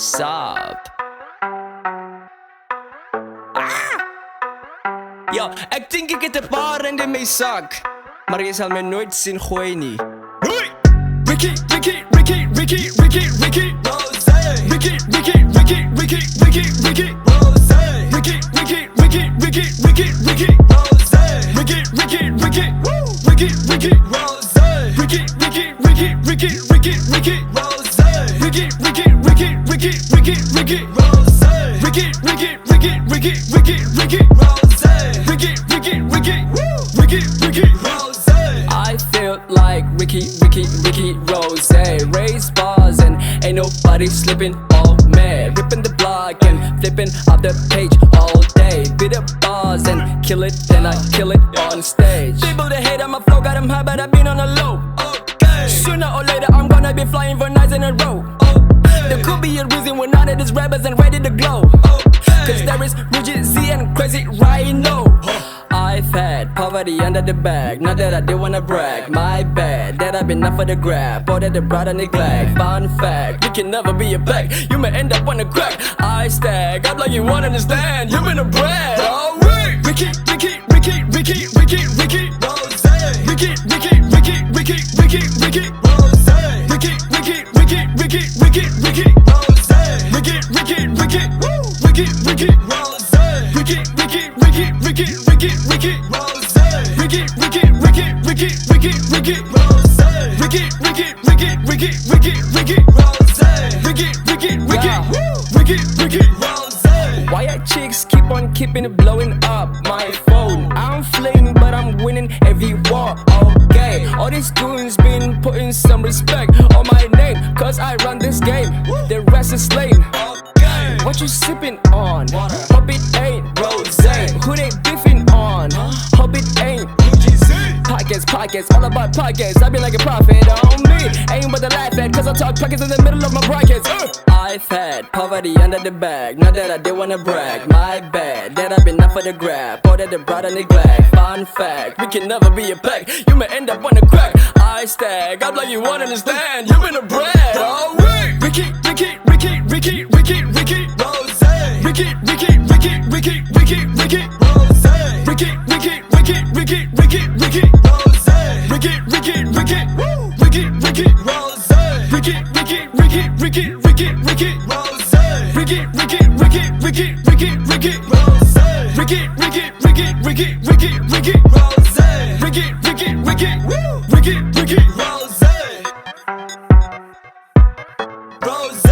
Sup? Yo, ek dink ek het 'n paar in my sak, maar jy sal my nooit sien gooi nie. Ricky, Ricky, Ricky, Ricky, Ricky, Ricky, Rozay. Ricky, Ricky, Ricky, Ricky, Ricky, Ricky, Rozay. Ricky, Ricky, Ricky, Ricky, Ricky, Ricky, Rozay. Ricky, Ricky, Ricky, Ricky, Ricky, Rozay. Ricky, Ricky, Ricky, Ricky, Ricky, Ricky, Rozay. Ricky, Ricky, Ricky, Ricky, Ricky, Ricky, Rozay. Ricky, Ricky, Ricky, Ricky, Ricky, Ricky, Rozay. Ricky, Ricky, Ricky, Ricky, Ricky, Rozay. I feel like Ricky, Rozay. Raised bars and ain't nobody slipping. Oh man, ripping the block and flipping up the page all day. Beat up bars and kill it, then I kill it on stage. People that hate on my flow got them high, but I've been on the low. Okay. Sooner or later I'm gonna be flying for nights in a row. Okay. There could be a reason we're not at these rappers and ready to glow. Okay. Cause there is Roogie, Z and crazy Rhino. I've had poverty under the bag, not that I didn't wanna brag. My bad, that I've been up for the grab, or that the brother neglect. Fun fact, you can never be a back, you may end up on the crack. I stack up like you won't understand, you've been a brat. Oh, Ricky, Ricky, Ricky, Ricky, Ricky, Ricky, Rozay. Ricky, Ricky, Ricky, Ricky, Ricky, Ricky, Rozay. Ricky, Ricky, Ricky, Ricky, Ricky, Ricky, Rozay. Ricky, Ricky, Ricky, Ricky, Ricky, Rozay. Ricky, Ricky, Ricky, Ricky, Ricky, Ricky, Rozay. Ricky, Ricky, Ricky, Ricky, Ricky, Ricky, Rozay. Ricky, Ricky, Ricky, Ricky, Ricky, Ricky, Rozay. Ricky, Ricky, Ricky, Ricky, Ricky, Rozay. why your chicks keep on keeping it blowing up my phone? I'm flaming but I'm winning every war. Okay, all these goons been putting some respect on my name, cause I run this game, the rest is lame. What you sipping on? Hope it ain't Rozay. Who they beefing on? Hope it ain't Podcasts, all about podcasts. I be like a prophet on me. Ain't but to laugh at, cause I talk pockets in the middle of my brackets. I've had poverty under the bag, not that I didn't wanna brag. My bad, that I've been up for the grab, or that the brother neglect. Fun fact, we can never be a pack, you may end up on the crack. I stack up like you won't understand, you've been a brat. Oh, Ricky, Ricky, Ricky, Ricky, Ricky, Ricky, Rozay. Ricky, Ricky, Ricky, Ricky, Ricky, Ricky, Rozay. Ricky, Ricky, Ricky, Ricky, Ricky, Ricky, Rozay. Ricky, Ricky, Ricky, Ricky, Ricky, Rozay. Ricky, Ricky, Ricky, Ricky, Ricky, Ricky, Rozay. Ricky, Ricky, Ricky, Ricky, Ricky, Ricky, Rozay. Ricky, Ricky, Ricky, Ricky, Ricky, Ricky, Rozay. Ricky, Ricky, Ricky, Ricky, Ricky, Rozay. Rozay.